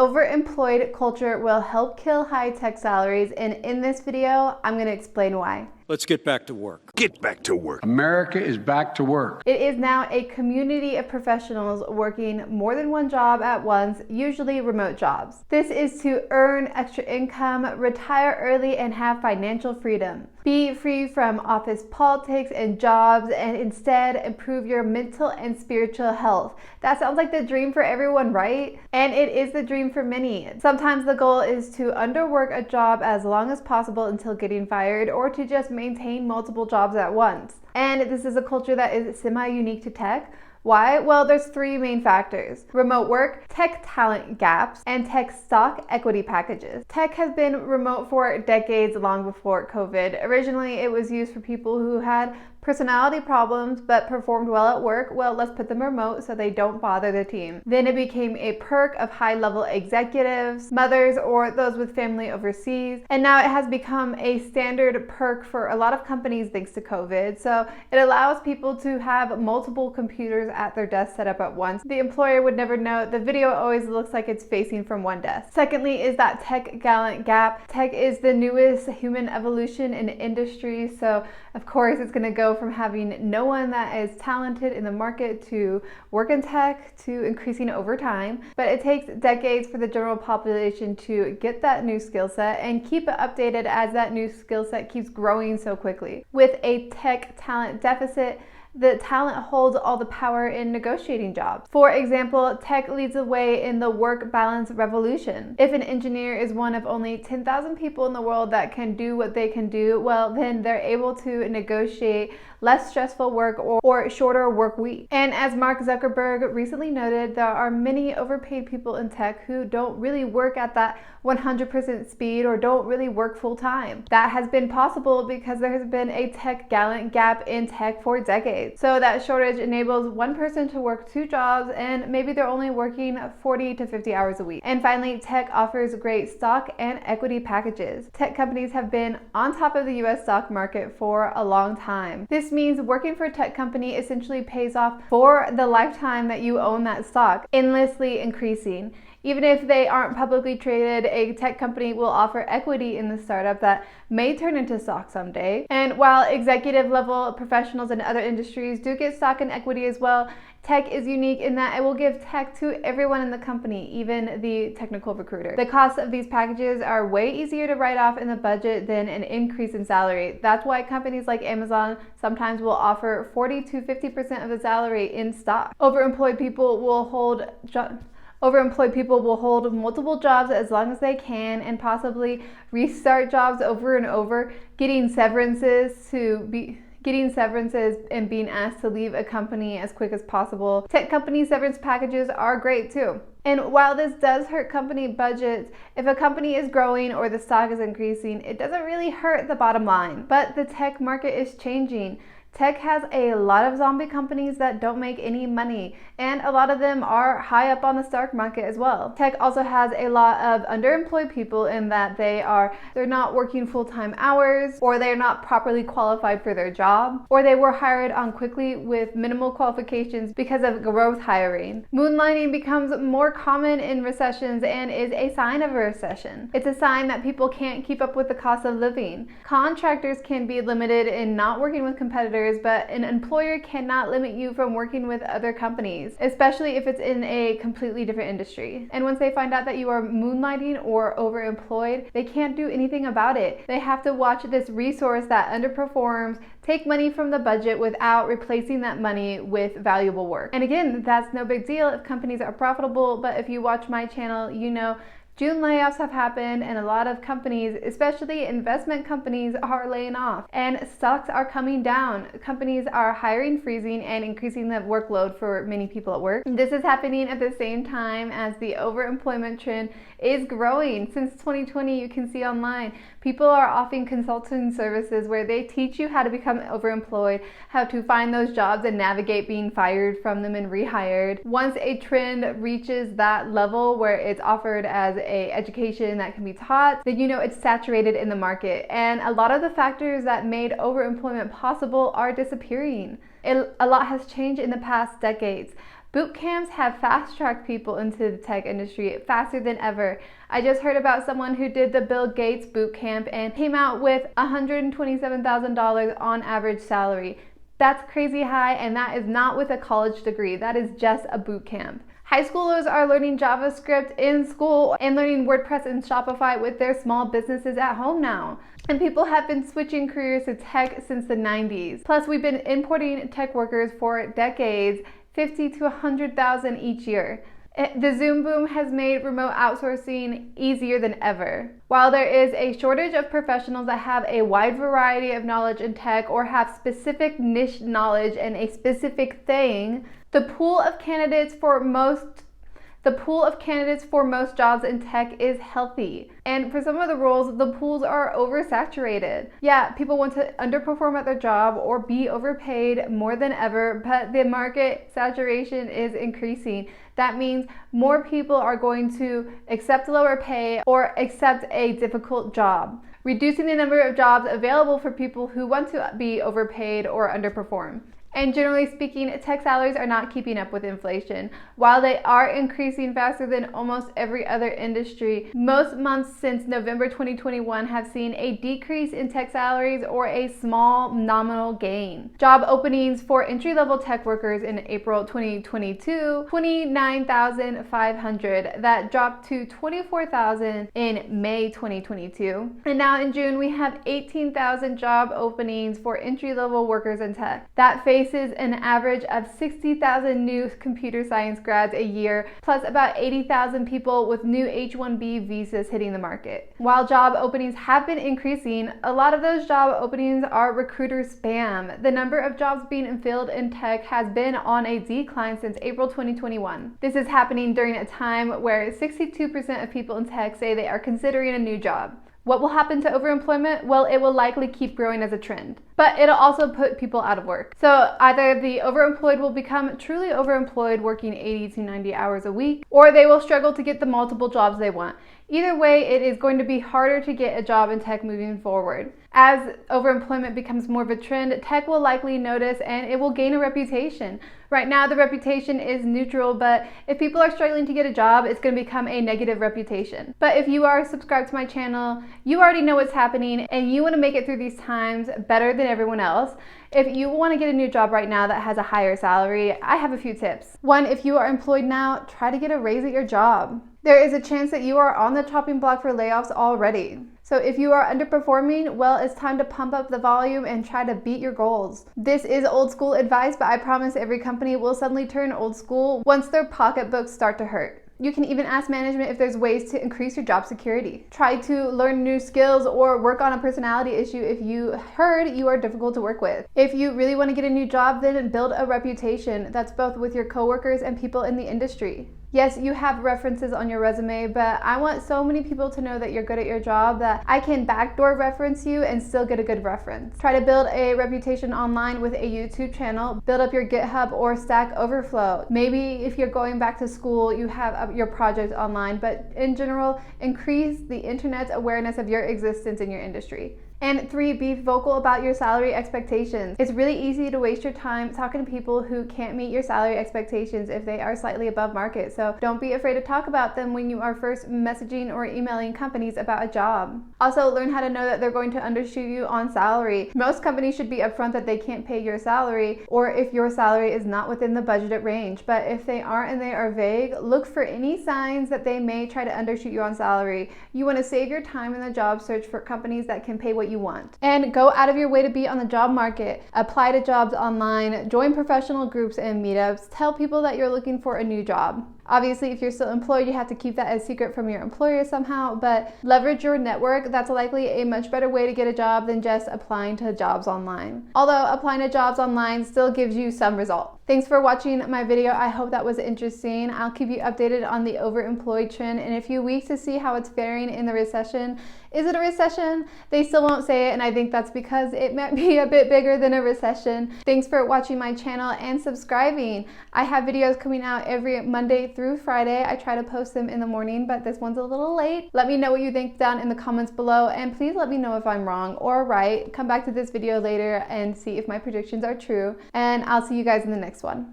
overemployed culture will help kill high-tech salaries, and in this video, I'm going to explain why. Let's get back to work. Get back to work. America is back to work. It is now a community of professionals working more than one job at once, usually remote jobs. This is to earn extra income, retire early, and have financial freedom. Be free from office politics and jobs, and instead improve your mental and spiritual health. That sounds like the dream for everyone, right? And it is the dream for many. Sometimes the goal is to underwork a job as long as possible until getting fired, or to just maintain multiple jobs at once. And this is a culture that is semi-unique to tech. Why? Well, there's three main factors: remote work, tech talent gaps, and tech stock equity packages. Tech has been remote for decades, long before COVID. Originally, it was used for people who had personality problems but performed well at work. Well, let's put them remote so they don't bother the team. Then it became a perk of high-level executives, mothers, or those with family overseas. And now it has become a standard perk for a lot of companies thanks to COVID. So it allows people to have multiple computers at their desk set up at once. The employer would never know. The video always looks like it's facing from one desk. Secondly is that tech talent gap. Tech is the newest human evolution in industry. So of course it's going to go from having no one that is talented in the market to work in tech to increasing over time. But it takes decades for the general population to get that new skill set and keep it updated as that new skill set keeps growing so quickly. With a tech talent deficit, the talent holds all the power in negotiating jobs. For example, tech leads the way in the work balance revolution. If an engineer is one of only 10,000 people in the world that can do what they can do, well, then they're able to negotiate less stressful work or shorter work week. And as Mark Zuckerberg recently noted, there are many overpaid people in tech who don't really work at that 100% speed or don't really work full time. That has been possible because there has been a tech talent gap in tech for decades. So that shortage enables one person to work two jobs, and maybe they're only working 40 to 50 hours a week. And finally, tech offers great stock and equity packages. Tech companies have been on top of the US stock market for a long time. This means working for a tech company essentially pays off for the lifetime that you own that stock, endlessly increasing. Even if they aren't publicly traded, a tech company will offer equity in the startup that may turn into stock someday. And while executive level professionals in other industries do get stock and equity as well, tech is unique in that it will give tech to everyone in the company, even the technical recruiter. The costs of these packages are way easier to write off in the budget than an increase in salary. That's why companies like Amazon sometimes will offer 40 to 50% of the salary in stock. Overemployed people will hold multiple jobs as long as they can and possibly restart jobs over and over, getting severances and being asked to leave a company as quick as possible. Tech company severance packages are great too. And while this does hurt company budgets, if a company is growing or the stock is increasing, it doesn't really hurt the bottom line. But the tech market is changing. Tech has a lot of zombie companies that don't make any money, and a lot of them are high up on the stock market as well. Tech also has a lot of underemployed people in that they're not working full-time hours, or they're not properly qualified for their job, or they were hired on quickly with minimal qualifications because of growth hiring. Moonlighting becomes more common in recessions and is a sign of a recession. It's a sign that people can't keep up with the cost of living. Contractors can be limited in not working with competitors, but an employer cannot limit you from working with other companies, especially if it's in a completely different industry. And once they find out that you are moonlighting or overemployed, they can't do anything about it. They have to watch this resource that underperforms take money from the budget without replacing that money with valuable work. And again, that's no big deal if companies are profitable, but if you watch my channel, you know June layoffs have happened, and a lot of companies, especially investment companies, are laying off, and stocks are coming down. Companies are hiring, freezing, and increasing the workload for many people at work. This is happening at the same time as the overemployment trend is growing. Since 2020, you can see online, people are offering consulting services where they teach you how to become overemployed, how to find those jobs and navigate being fired from them and rehired. Once a trend reaches that level where it's offered as a education that can be taught, then you know it's saturated in the market. And a lot of the factors that made overemployment possible are disappearing. A lot has changed in the past decades. Boot camps have fast-tracked people into the tech industry faster than ever. I just heard about someone who did the Bill Gates boot camp and came out with $127,000 on average salary. That's crazy high, and that is not with a college degree. That is just a boot camp. High schoolers are learning JavaScript in school and learning WordPress and Shopify with their small businesses at home now. And people have been switching careers to tech since the 90s. Plus, we've been importing tech workers for decades, 50 to 100,000 each year. The Zoom boom has made remote outsourcing easier than ever. While there is a shortage of professionals that have a wide variety of knowledge in tech or have specific niche knowledge in a specific thing, the pool of candidates for most jobs in tech is healthy. And for some of the roles, the pools are oversaturated. Yeah, people want to underperform at their job or be overpaid more than ever, but the market saturation is increasing. That means more people are going to accept lower pay or accept a difficult job, reducing the number of jobs available for people who want to be overpaid or underperform. And generally speaking, tech salaries are not keeping up with inflation. While they are increasing faster than almost every other industry, most months since November 2021 have seen a decrease in tech salaries or a small nominal gain. Job openings for entry-level tech workers in April 2022, 29,500. That dropped to 24,000 in May 2022. And now in June, we have 18,000 job openings for entry-level workers in tech. That faces an average of 60,000 new computer science grads a year, plus about 80,000 people with new H-1B visas hitting the market. While job openings have been increasing, a lot of those job openings are recruiter spam. The number of jobs being filled in tech has been on a decline since April 2021. This is happening during a time where 62% of people in tech say they are considering a new job. What will happen to overemployment? Well, it will likely keep growing as a trend, but it'll also put people out of work. So either the overemployed will become truly overemployed, working 80 to 90 hours a week, or they will struggle to get the multiple jobs they want. Either way, it is going to be harder to get a job in tech moving forward. As overemployment becomes more of a trend, tech will likely notice and it will gain a reputation. Right now, the reputation is neutral, but if people are struggling to get a job, it's going to become a negative reputation. But if you are subscribed to my channel, you already know what's happening and you want to make it through these times better than everyone else. If you want to get a new job right now that has a higher salary, I have a few tips. One, if you are employed now, try to get a raise at your job. There is a chance that you are on the chopping block for layoffs already. So if you are underperforming, well, it's time to pump up the volume and try to beat your goals. This is old school advice, but I promise every company will suddenly turn old school once their pocketbooks start to hurt. You can even ask management if there's ways to increase your job security. Try to learn new skills or work on a personality issue if you heard you are difficult to work with. If you really want to get a new job, then build a reputation that's both with your coworkers and people in the industry. Yes, you have references on your resume, but I want so many people to know that you're good at your job that I can backdoor reference you and still get a good reference. Try to build a reputation online with a YouTube channel. Build up your GitHub or Stack Overflow. Maybe if you're going back to school, you have your project online, but in general, increase the internet's awareness of your existence in your industry. And 3, be vocal about your salary expectations. It's really easy to waste your time talking to people who can't meet your salary expectations if they are slightly above market. So don't be afraid to talk about them when you are first messaging or emailing companies about a job. Also, learn how to know that they're going to undershoot you on salary. Most companies should be upfront that they can't pay your salary, or if your salary is not within the budgeted range. But if they aren't and they are vague, look for any signs that they may try to undershoot you on salary. You want to save your time in the job search for companies that can pay what you want. And go out of your way to be on the job market. Apply to jobs online, join professional groups and meetups, tell people that you're looking for a new job. Obviously, if you're still employed, you have to keep that as secret from your employer somehow, but leverage your network. That's likely a much better way to get a job than just applying to jobs online. Although applying to jobs online still gives you some result. Thanks for watching my video. I hope that was interesting. I'll keep you updated on the overemployed trend in a few weeks to see how it's faring in the recession. Is it a recession? They still won't say it, and I think that's because it might be a bit bigger than a recession. Thanks for watching my channel and subscribing. I have videos coming out every Monday through Friday. I try to post them in the morning, but this one's a little late. Let me know what you think down in the comments below, and please let me know if I'm wrong or right. Come back to this video later and see if my predictions are true, and I'll see you guys in the next one.